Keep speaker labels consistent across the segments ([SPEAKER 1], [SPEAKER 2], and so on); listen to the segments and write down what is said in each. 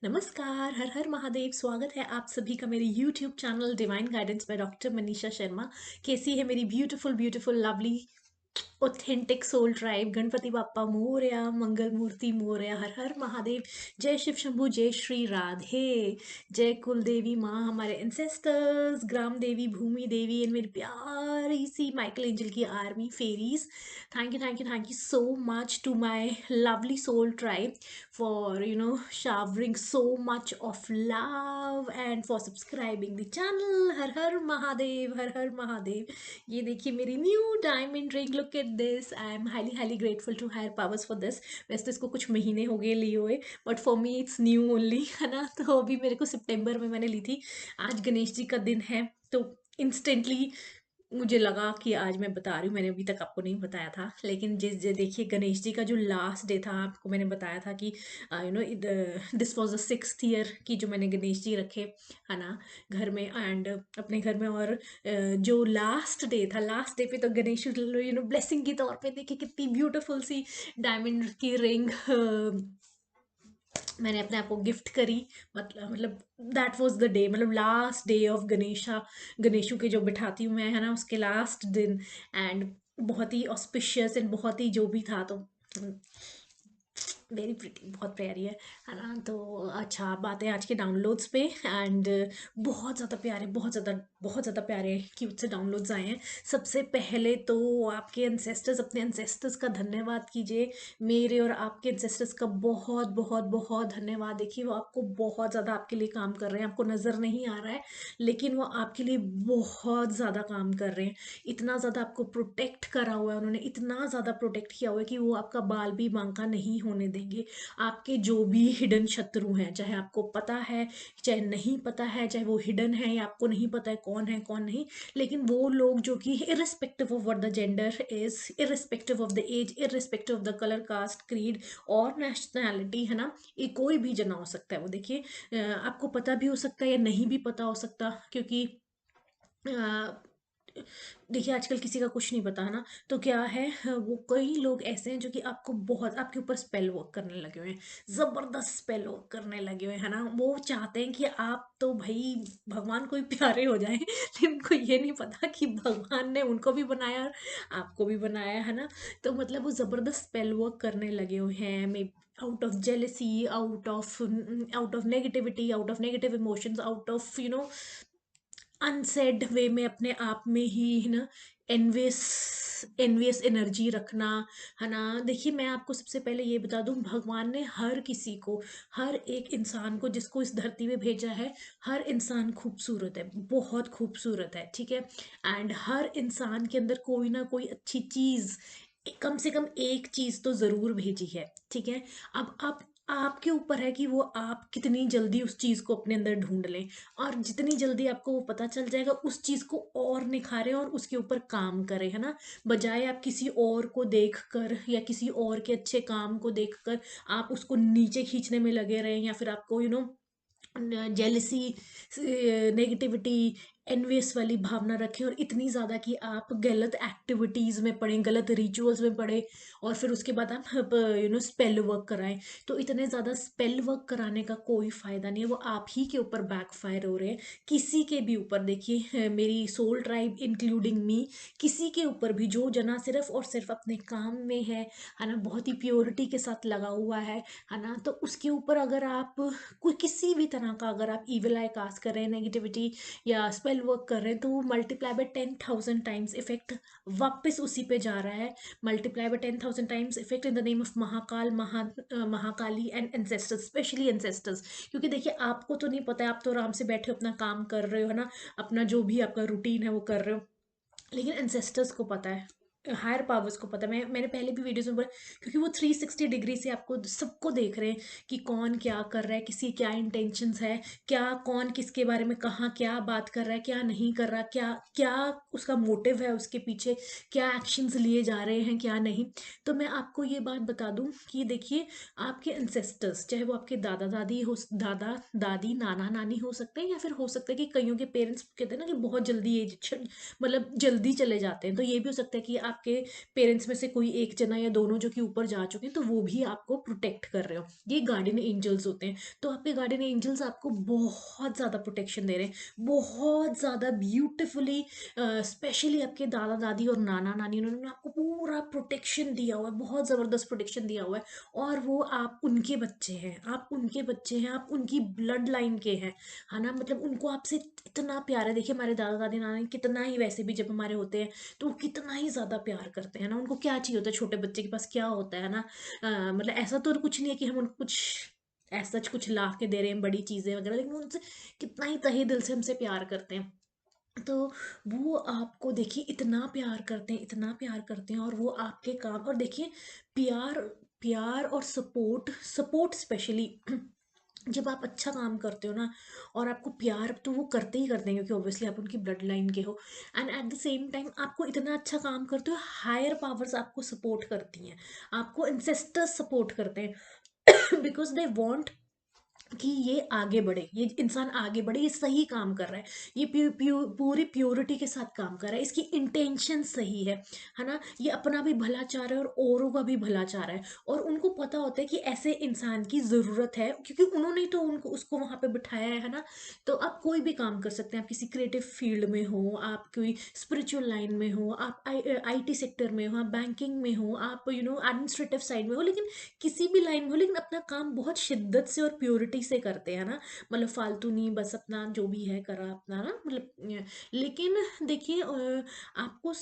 [SPEAKER 1] नमस्कार, हर हर महादेव। स्वागत है आप सभी का मेरे YouTube channel divine guidance by doctor Manisha Sharma. कैसी है मेरी beautiful beautiful lovely authentic soul tribe? Ganpati Bappa Morya, Mangal Murti Morya, हर हर महादेव। जय शिव शंभू, जय श्री राधे, जय कुल देवी माँ, हमारे ancestors, gram Devi, Bhumi Devi and मेरी प्यारी सी माइकल एंजल की army fairies. Thank you so much to my lovely soul tribe for showering so much of love and for subscribing the channel. Har हर महादेव, हर हर महादेव। ये देखिए मेरी new diamond ring, look at this. I am highly highly grateful to higher powers for this. वैसे तो इसको कुछ महीने हो गए लिए हुए, but for me it's new only, है ना। तो अभी मेरे को सितंबर में मैंने ली थी। आज गणेश जी का दिन है, तो इंस्टेंटली मुझे लगा कि आज मैं बता रही हूँ। मैंने अभी तक आपको नहीं बताया था, लेकिन देखिए गणेश जी का जो लास्ट डे था, आपको मैंने बताया था कि this was the 6th year की जो मैंने गणेश जी रखे, है ना, घर में एंड अपने घर में। और जो लास्ट डे था, लास्ट डे पे तो गणेश ब्लेसिंग के तौर पे देखिए कितनी ब्यूटीफुल सी डायमंड की रिंग मैंने अपने आप को गिफ्ट करी। मतलब दैट वाज द डे, मतलब लास्ट डे ऑफ गणेशू के जो बिठाती हूँ मैं, है ना, उसके लास्ट दिन। एंड बहुत ही ऑस्पिशियस एंड बहुत ही जो भी था, तो वेरी प्रिटी, बहुत प्यारी है ना। तो अच्छा, बात है आज के डाउनलोड्स पे। एंड बहुत ज़्यादा प्यारे, बहुत ज़्यादा प्यारे क्यूट से डाउनलोड्स आए हैं। सबसे पहले तो आपके एंसेस्टर्स, अपने एंसेस्टर्स का धन्यवाद कीजिए। मेरे और आपके एंसेस्टर्स का बहुत बहुत बहुत धन्यवाद। देखिए वो आपको बहुत ज़्यादा आपके लिए काम कर रहे हैं, आपको नज़र नहीं आ रहा है, लेकिन वो आपके लिए बहुत ज़्यादा काम कर रहे हैं। इतना ज़्यादा आपको प्रोटेक्ट करा हुआ है उन्होंने, इतना ज़्यादा प्रोटेक्ट किया हुआ है कि वो आपका बाल भी बांका नहीं होने देंगे। आपके जो भी हिडन शत्रु हैं, चाहे आपको पता है चाहे नहीं पता है, चाहे वो हिडन है या आपको नहीं पता है कौन नहीं, लेकिन वो लोग जो कि irrespective of what the gender is, irrespective of the age, irrespective of the colour, caste, creed और नेशनैलिटी, है ना, ये कोई भी जना हो सकता है। वो देखिए आपको पता भी हो सकता है या नहीं भी पता हो सकता, क्योंकि देखिए आजकल किसी का कुछ नहीं पता, है ना। तो क्या है, वो कई लोग ऐसे हैं जो कि आपको बहुत, आपके ऊपर स्पेल वर्क करने लगे हुए हैं, जबरदस्त स्पेल वर्क करने लगे हुए हैं, है ना। वो चाहते हैं कि आप तो भाई भगवान को ही प्यारे हो जाएं, लेकिन उनको ये नहीं पता कि भगवान ने उनको भी बनाया और आपको भी बनाया, है ना। तो मतलब वो जबरदस्त स्पेल वर्क करने लगे हुए हैं, may out of jealousy, out of negativity, out of negative emotions, out of unsaid way में अपने आप में ही, है ना, एनवियस एनवियस एनर्जी रखना, है ना। देखिए मैं आपको सबसे पहले ये बता दूं, भगवान ने हर किसी को, हर एक इंसान को जिसको इस धरती पे भेजा है, हर इंसान खूबसूरत है, बहुत खूबसूरत है, ठीक है। एंड हर इंसान के अंदर कोई ना कोई अच्छी चीज, कम से कम एक चीज तो जरूर भेजी है, ठीक है। अब आप, आपके ऊपर है कि वो आप कितनी जल्दी उस चीज को अपने अंदर ढूंढ लें, और जितनी जल्दी आपको वो पता चल जाएगा उस चीज को और निखारें और उसके ऊपर काम करें, है ना। बजाय आप किसी और को देखकर या किसी और के अच्छे काम को देखकर आप उसको नीचे खींचने में लगे रहें, या फिर आपको जेलसी, नेगेटिविटी, एनवियस वाली भावना रखें, और इतनी ज़्यादा कि आप गलत एक्टिविटीज़ में पड़े, गलत रिचुअल्स में पड़े, और फिर उसके बाद आप स्पेल वर्क कराएं। तो इतने ज़्यादा स्पेल वर्क कराने का कोई फ़ायदा नहीं है, वो आप ही के ऊपर बैकफायर हो रहे हैं, किसी के भी ऊपर। देखिए मेरी सोल ट्राइब इंक्लूडिंग मी, किसी के ऊपर भी जो जना सिर्फ और सिर्फ अपने काम में है ना, बहुत ही प्योरिटी के साथ लगा हुआ है ना, तो उसके ऊपर अगर आप कोई किसी भी तरह का, अगर आप इविल आई कास्ट कर रहे हैं, नेगेटिविटी या स्पेल वर्क कर रहे हैं, तो वो मल्टीप्लाई बाय 10,000 टाइम्स इफेक्ट वापस उसी पे जा रहा है। Multiply by 10,000 times effect in the name of Mahakal, Mahakali and ancestors, specially ancestors. क्योंकि देखिए आपको तो नहीं पता है, आप तो आराम से बैठे अपना काम कर रहे हो, है ना, अपना जो भी आपका रूटीन है वो कर रहे हो, लेकिन एंसेस्टर्स को पता है, हायर पावर्स को पता है। मैंने पहले भी वीडियोस में बोला, क्योंकि वो 360 डिग्री से आपको सबको देख रहे हैं कि कौन क्या कर रहा है, किसी क्या इंटेंशंस है, क्या कौन किसके बारे में कहाँ क्या बात कर रहा है, क्या नहीं कर रहा, क्या क्या उसका मोटिव है उसके पीछे, क्या एक्शंस लिए जा रहे हैं, क्या नहीं। तो मैं आपको ये बात बता दूं कि देखिए आपके एंसेस्टर्स, चाहे वो आपके दादा दादी हो, दादा दादी, नाना नानी हो सकते हैं, या फिर हो सकता है कि कईयों के पेरेंट्स कहते हैं ना कि बहुत जल्दी एज, मतलब जल्दी चले जाते हैं, तो ये भी हो सकता है कि आपके पेरेंट्स में से कोई एक जना या दोनों जो कि ऊपर जा चुके हैं, तो वो भी आपको प्रोटेक्ट कर रहे हो। ये गार्डियन एंजल्स होते हैं। तो आपके गार्डियन एंजल्स आपको बहुत ज़्यादा प्रोटेक्शन दे रहे हैं, बहुत ज़्यादा ब्यूटिफुली। स्पेशली आपके दादा दादी और नाना नानी, उन्होंने आपको पूरा प्रोटेक्शन दिया हुआ है, बहुत ज़बरदस्त प्रोटेक्शन दिया हुआ है। और वो आप उनके बच्चे हैं, आप उनके बच्चे हैं, आप उनकी ब्लड लाइन के हैं, है ना। मतलब उनको आपसे इतना प्यार है। देखिए हमारे दादा दादी नाना कितना ही, वैसे भी जब हमारे होते हैं तो वो कितना ही ज़्यादा प्यार करते हैं ना। उनको क्या चाहिए होता है, छोटे बच्चे के पास क्या होता है ना। मतलब ऐसा तो कुछ नहीं है कि हम उनको कुछ ऐसा कुछ ला के दे रहे हैं बड़ी चीज़ें वगैरह, लेकिन उनसे कितना ही तहे दिल से हमसे प्यार करते हैं। तो वो आपको देखिए इतना प्यार करते हैं, इतना प्यार करते हैं, और वो आपके काम, और देखिए प्यार, प्यार और सपोर्ट, सपोर्ट स्पेशली जब आप अच्छा काम करते हो ना, और आपको प्यार तो वो करते ही करते हैं, क्योंकि ऑब्वियसली आप उनकी ब्लड लाइन के हो। And at the same time आपको इतना अच्छा काम करते हो, हायर पावर्स आपको सपोर्ट करती हैं, आपको इंसेस्टर्स सपोर्ट करते हैं बिकॉज दे वॉन्ट कि ये आगे बढ़े, ये इंसान आगे बढ़े, ये सही काम कर रहा है, ये पूरी प्योरिटी के साथ काम कर रहा है, इसकी इंटेंशन सही है ना। ये अपना भी भला चाह रहा है और औरों का भी भला चाह रहा है, और उनको पता होता है कि ऐसे इंसान की ज़रूरत है, क्योंकि उन्होंने ही तो उनको उसको वहाँ पे बिठाया है ना। तो आप कोई भी काम कर सकते हैं, आप किसी क्रिएटिव फील्ड में हो, आप कोई स्पिरिचुअल लाइन में हो, आप IT सेक्टर में हो, आप बैंकिंग में हो, आप एडमिनिस्ट्रेटिव साइड में हो, लेकिन किसी भी लाइन में हो, लेकिन अपना काम बहुत शिद्दत से और प्योरिटी से करते हैं ना। मतलब फालतू नहीं, बस अपना जो भी है करा अपना ना, मतलब लेकिन देखिए आपको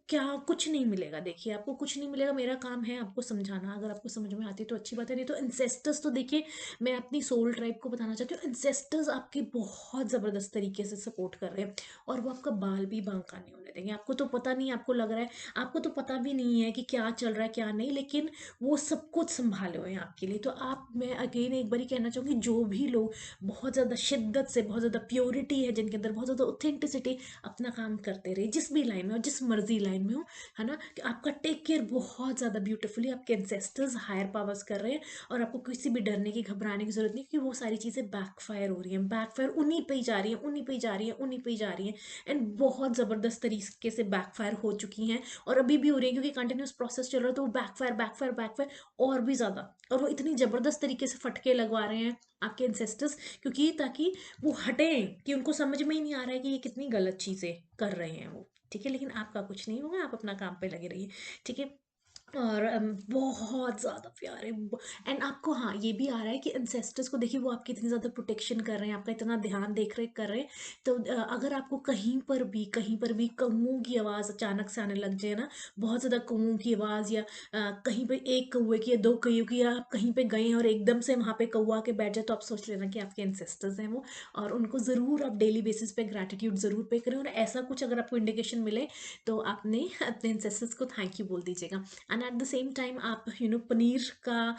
[SPEAKER 1] क्या कुछ नहीं मिलेगा, देखिए आपको कुछ नहीं मिलेगा। मेरा काम है आपको समझाना, अगर आपको समझ में आती है तो अच्छी बात है, नहीं तो इंसेस्टर्स तो देखिए, मैं अपनी सोल ट्राइब को बताना चाहती हूँ, इंसेस्टर्स आपके बहुत ज़बरदस्त तरीके से सपोर्ट कर रहे हैं, और वो आपका बाल भी बांका नहीं होने देंगे। आपको तो पता नहीं, आपको लग रहा है, आपको तो पता भी नहीं है कि क्या चल रहा है क्या नहीं, लेकिन वो सब कुछ संभाले हुए हैं आपके लिए। तो आप, मैं अगेन एक बार ही कहना चाहूँगी, जो भी लोग बहुत ज़्यादा शिद्दत से, बहुत ज़्यादा प्योरिटी है जिनके अंदर, बहुत ज़्यादा ऑथेंटिसिटी, अपना काम करते रहे, जिस भी लाइन में हो, जिस मर्जी लाइन में हो, है ना, कि आपका टेक केयर बहुत ज़्यादा ब्यूटीफुली आपके एंसेस्टर्स हायर पावर्स कर रहे हैं। और आपको किसी भी डरने की, घबराने की जरूरत नहीं, क्योंकि वो सारी चीज़ें बैकफायर हो रही हैं, बैकफायर उन्हीं पे ही जा रही है, उन्हीं पे ही जा रही है, उन्हीं पे ही जा रही है। एंड बहुत ज़बरदस्त तरीके से बैकफायर हो चुकी हैं, और अभी भी हो रही है, क्योंकि कंटिन्यूस प्रोसेस चल रहा है। तो वो बैकफायर बैकफायर बैकफायर और भी ज़्यादा, और वो इतनी ज़बरदस्त तरीके से फटके लगवा रहे हैं आपके इंसेस्टर्स, क्योंकि ताकि वो हटें, कि उनको समझ में ही नहीं आ रहा है कि ये कितनी गलत चीज़ें कर रहे हैं वो। ठीक है, लेकिन आपका कुछ नहीं होगा, आप अपना काम पे लगे रहिए। ठीक है। और बहुत ज़्यादा प्यार है। एंड आपको हाँ ये भी आ रहा है कि इंसेस्टर्स को देखिए, वो आपकी इतनी ज़्यादा प्रोटेक्शन कर रहे हैं, आपका इतना ध्यान देख रेख कर रहे हैं। तो अगर आपको कहीं पर भी कौओं की आवाज़ अचानक से आने लग जाए ना, बहुत ज़्यादा कौओं की आवाज़, या कहीं पे एक कौए की या दो कौओं की, या आप कहीं पे गए हैं और एकदम से वहाँ पे कौआ के बैठ जाए, तो आप सोच लेना कि आपके इंसेस्टर्स हैं वो। और उनको ज़रूर आप डेली बेसिस पे ग्रैटिट्यूड ज़रूर पे करें, और ऐसा कुछ अगर आपको इंडिकेशन मिले तो आपने अपने इंसेस्टर्स को थैंक यू बोल दीजिएगा। And at the same time आप पनीर का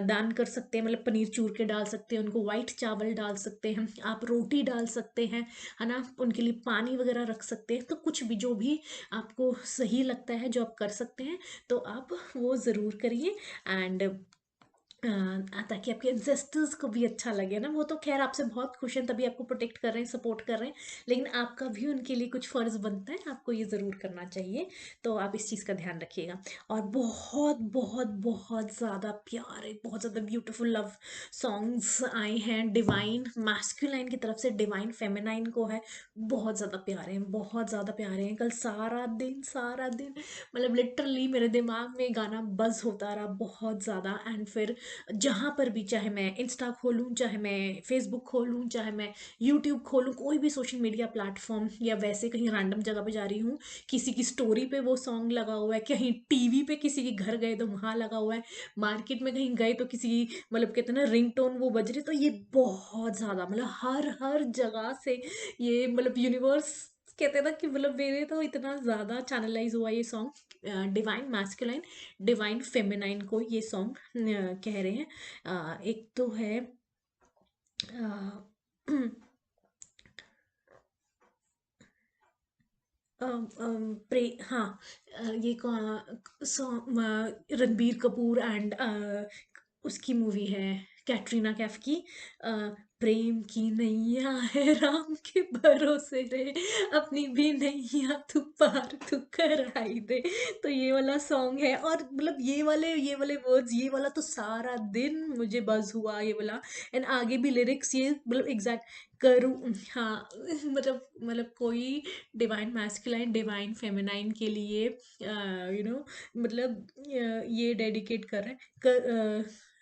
[SPEAKER 1] दान कर सकते हैं, मतलब पनीर चूर के डाल सकते हैं उनको, वाइट चावल डाल सकते हैं, आप रोटी डाल सकते हैं, है ना, उनके लिए पानी वगैरह रख सकते हैं। तो कुछ भी जो भी आपको सही लगता है, जो आप कर सकते हैं, तो आप वो ज़रूर करिए। एंड ताकि आपके इंसेस्टर्स को भी अच्छा लगे ना। वो तो खैर आपसे बहुत खुश हैं, तभी आपको प्रोटेक्ट कर रहे हैं, सपोर्ट कर रहे हैं, लेकिन आपका भी उनके लिए कुछ फ़र्ज़ बनता है, आपको ये ज़रूर करना चाहिए। तो आप इस चीज़ का ध्यान रखिएगा। और बहुत बहुत बहुत ज़्यादा प्यार है, बहुत ज़्यादा ब्यूटीफुल लव सॉन्ग्स आए हैं डिवाइन मैस्कुलाइन की तरफ से, डिवाइन फेमिनाइन को है, बहुत ज़्यादा प्यारे हैं, बहुत ज़्यादा प्यारे हैं। कल सारा दिन मतलब लिटरली मेरे दिमाग में गाना बज होता रहा बहुत ज़्यादा। एंड फिर जहाँ पर भी, चाहे मैं इंस्टा खोलूँ, चाहे मैं फेसबुक खोलूँ, चाहे मैं यूट्यूब खोलूँ, कोई भी सोशल मीडिया प्लेटफॉर्म, या वैसे कहीं रैंडम जगह पे जा रही हूँ, किसी की स्टोरी पे वो सॉन्ग लगा हुआ है, कहीं टीवी पे किसी के घर गए तो वहाँ लगा हुआ है, मार्केट में कहीं गए तो किसी, मतलब कहते हैं ना, रिंगटोन वो बज रही। तो ये बहुत ज़्यादा, मतलब हर हर जगह से ये, मतलब यूनिवर्स कहते हैं ना, कि मतलब मेरे तो इतना ज़्यादा चैनलाइज हुआ ये song, divine masculine, divine feminine को ये सॉन्ग कह रहे हैं। एक तो है अ, हाँ, ये सॉन्ग रणबीर कपूर एंड उसकी मूवी है, कैटरीना कैफ की अ, प्रेम की नैया है राम के भरोसे रे, अपनी भी नैया तू पार तू कराई दे। तो ये वाला सॉन्ग है, और मतलब ये वाले वर्ड्स, ये वाला तो सारा दिन मुझे बज हुआ ये वाला। एंड आगे भी लिरिक्स ये मतलब एग्जैक्ट करूँ, हाँ मतलब कोई डिवाइन मैस्कुलाइन डिवाइन फेमिनाइन के लिए मतलब ये डेडिकेट कर रहे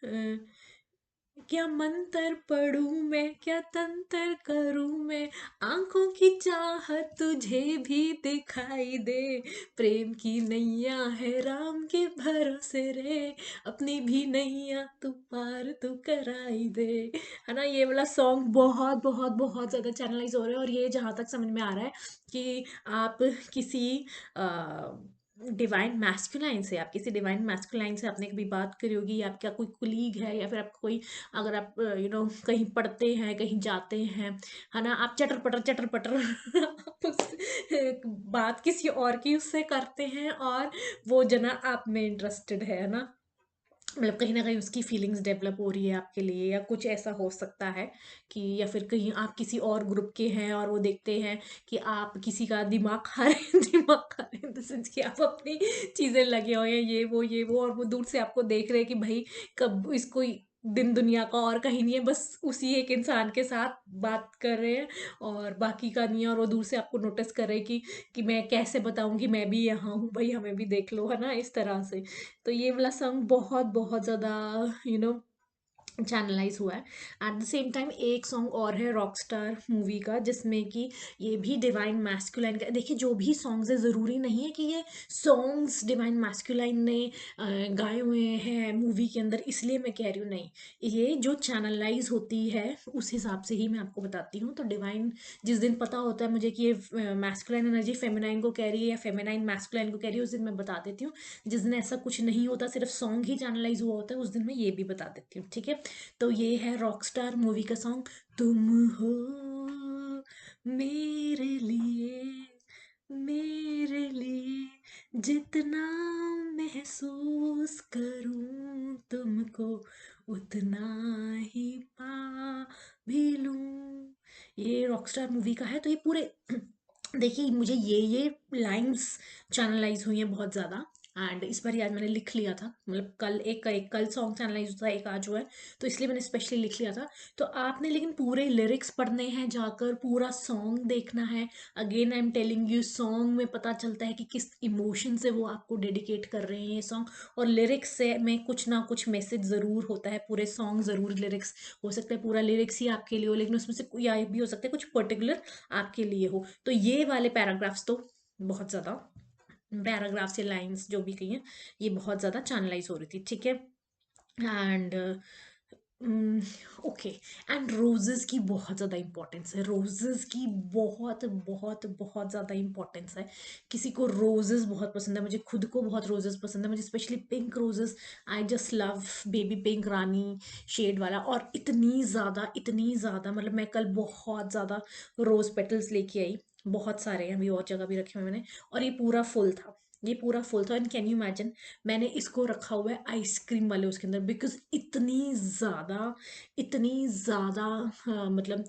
[SPEAKER 1] हैं, क्या मंतर पढ़ूं मैं, क्या तंत्र करूं मैं, आंखों की चाहत तुझे भी दिखाई दे, प्रेम की नैया है राम के भरोसे रे, अपनी भी नैया तू पार तू कराई दे। है ना, ये वाला सॉन्ग बहुत बहुत बहुत ज्यादा चैनलाइज हो रहा है। और ये जहां तक समझ में आ रहा है कि आप किसी डिवाइन मैस्कुलाइन से, आपने कभी बात करी होगी, या आपका कोई कुलीग है, या फिर आपका कोई, अगर आप कहीं पढ़ते हैं, कहीं जाते हैं, है ना, आप चटर पटर चटर पटर आप बात किसी और की उससे करते हैं, और वो जना आप में इंटरेस्टेड है ना, मतलब कहीं न कहीं उसकी फीलिंग्स डेवलप हो रही है आपके लिए, या कुछ ऐसा हो सकता है कि, या फिर कहीं आप किसी और ग्रुप के हैं और वो देखते हैं कि आप किसी का दिमाग खा रहे हैं, दिमाग खा रहे हैं इन द सेंस कि आप अपनी चीज़ें लगे हुए हैं, ये वो, और वो दूर से आपको देख रहे हैं कि भाई कब इसको दिन दुनिया का और कहीं नहीं है, बस उसी एक इंसान के साथ बात कर रहे हैं और बाकी का नहीं है, और वो दूर से आपको नोटिस कर रहे हैं कि मैं कैसे बताऊँ कि मैं भी यहाँ हूँ, भाई हमें भी देख लो, है ना? इस तरह से। तो ये वाला सॉन्ग बहुत बहुत ज़्यादा यू नो चैनलाइज हुआ है। एट द सेम टाइम एक सॉन्ग और है रॉकस्टार मूवी का, जिसमें कि ये भी डिवाइन मैस्कुलाइन का, देखिए जो भी सॉन्ग्स है, ज़रूरी नहीं है कि ये सॉन्ग्स डिवाइन मैस्कुलाइन ने गाए हुए हैं मूवी के अंदर, इसलिए मैं कह रही हूँ, नहीं, ये जो चैनलाइज होती है उस हिसाब से ही मैं आपको बताती हूँ। तो डिवाइन, जिस दिन पता होता है मुझे कि ये मैस्कुलाइन एनर्जी फेमिनाइन को कह रही है या फेमिनाइन मैस्कुलाइन को कह रही है, उस दिन मैं बता देती हूँ। जिस दिन ऐसा कुछ नहीं होता, सिर्फ सॉन्ग ही चैनलाइज हुआ होता है, उस दिन मैं ये भी बता देती हूँ, ठीक है। तो ये है रॉकस्टार मूवी का सॉन्ग, तुम हो मेरे लिए जितना महसूस करूं तुमको, उतना ही पा भी लूं। ये रॉकस्टार मूवी का है। तो ये पूरे देखिए, मुझे ये लाइंस चैनलाइज हुई हैं बहुत ज़्यादा, एंड इस बार आज मैंने लिख लिया था, मतलब एक कल सॉन्ग चैनलाइज था, एक आज हुआ है, तो इसलिए मैंने स्पेशली लिख लिया था। तो आपने लेकिन पूरे लिरिक्स पढ़ने हैं, जाकर पूरा सॉन्ग देखना है। Again I am telling you, song में पता चलता है कि किस इमोशन से वो आपको डेडिकेट कर रहे हैं ये सॉन्ग, और लिरिक्स से में कुछ ना कुछ मैसेज ज़रूर होता है, पूरे सॉन्ग ज़रूर लिरिक्स, हो सकता है पूरा लिरिक्स ही आपके लिए हो, लेकिन उसमें से या भी हो सकता है कुछ पर्टिकुलर आपके लिए हो। तो ये वाले पैराग्राफ्स तो बहुत ज़्यादा, पैराग्राफ्स या लाइंस जो भी कही हैं, ये बहुत ज़्यादा चैनलाइज हो रही थी, ठीक है। एंड ओके, एंड रोजेस की बहुत ज़्यादा इंपॉर्टेंस है, रोजेस की बहुत बहुत बहुत ज़्यादा इंपॉर्टेंस है। किसी को रोजेस बहुत पसंद है, मुझे खुद को बहुत रोजेस पसंद है, मुझे specially pink roses, I just love baby pink, रानी शेड वाला, और इतनी ज़्यादा मतलब मैं कल बहुत ज़्यादा रोज़ पेटल्स लेके आई, बहुत सारे हैं, अभी और जगह भी रखे हुए मैंने, और ये पूरा फुल था। एंड कैन यू इमेजिन, मैंने इसको रखा हुआ है आइसक्रीम वाले उसके अंदर, बिकॉज इतनी ज़्यादा मतलब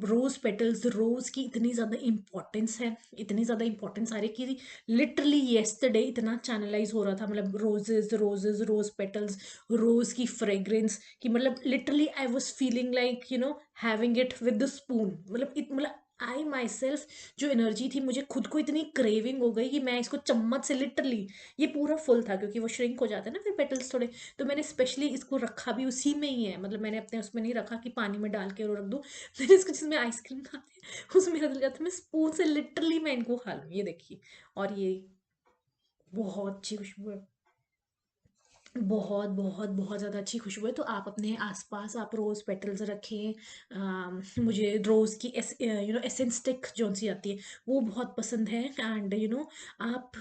[SPEAKER 1] रोज़ पेटल्स, रोज़ की इतनी ज़्यादा इम्पोर्टेंस है, इतनी ज़्यादा इम्पोर्टेंस आ रही है कि लिटरली येस्टरडे इतना चैनलाइज हो रहा था, मतलब रोजेज रोज़ पेटल्स, रोज़ की फ्रेग्रेंस, कि मतलब literally I was feeling like having it with the spoon, मतलब आई माई सेल्फ, जो एनर्जी थी, मुझे खुद को इतनी क्रेविंग हो गई कि मैं इसको चम्मच से लिटरली, ये पूरा फुल था क्योंकि वो श्रिंक हो जाते हैं ना फिर पेटल्स थोड़े, तो मैंने स्पेशली इसको रखा भी उसी में ही है, मतलब मैंने अपने उसमें नहीं रखा कि पानी में डाल के और रख दूँ, मैंने इसको जिसमें आइसक्रीम खाते हैं उसमें रख लिया था, मैं स्पून से लिटरली मैं इनको खा लूँ, ये देखिए। और ये बहुत अच्छी खुशबू है, बहुत बहुत बहुत ज़्यादा अच्छी खुशबू है। तो आप अपने आसपास आप रोज़ पेटल्स रखें। मुझे रोज़ की एसेंस स्टिक जो सी आती है वो बहुत पसंद है। एंड आप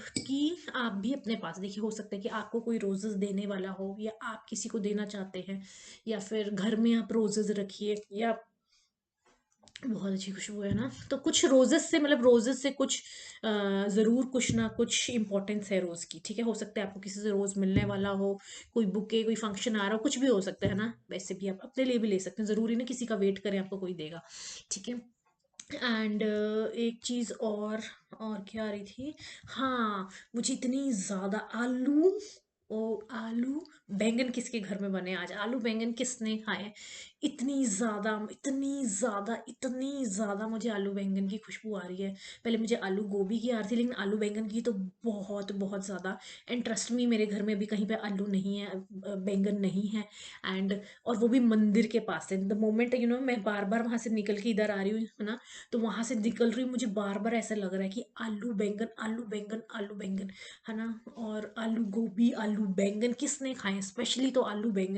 [SPEAKER 1] भी अपने पास देखिए, हो सकता है कि आपको कोई रोजेस देने वाला हो, या आप किसी को देना चाहते हैं, या फिर घर में आप रोजेस रखिए, या बहुत अच्छी खुशबू है ना। तो कुछ रोजेस से, मतलब रोजेस से कुछ ज़रूर कुछ ना कुछ इम्पोर्टेंस है रोज़ की, ठीक है। हो सकता है आपको किसी से रोज़ मिलने वाला हो, कोई बुके, कोई फंक्शन आ रहा हो, कुछ भी हो सकता है ना। वैसे भी आप अपने लिए भी ले सकते हैं, ज़रूरी ना किसी का वेट करें आपको कोई देगा, ठीक है। एंड एक चीज़ और क्या आ रही थी, हाँ, मुझे इतनी ज़्यादा आलू, ओ आलू बैंगन किसके घर में बने आज, आलू बैंगन किसने खाए, इतनी ज़्यादा, इतनी ज़्यादा, इतनी ज़्यादा मुझे आलू बैंगन की खुशबू आ रही है। पहले मुझे आलू गोभी की आ रही थी, लेकिन आलू बैंगन की तो बहुत बहुत ज़्यादा। एंड ट्रस्ट मी, मेरे घर में अभी कहीं पे आलू नहीं है, बैंगन नहीं है। एंड और वो भी मंदिर के पास है। द मोमेंट मैं बार बार वहां से निकल के इधर आ रही हूँ, है ना, तो वहां से निकल रही हूँ, मुझे बार बार ऐसा लग रहा है कि आलू बैंगन, आलू बैंगन, आलू बैंगन, है ना। और आलू गोभी, आलू बैंगन किसने खाए, स्पेशली तो आलू बैंगन।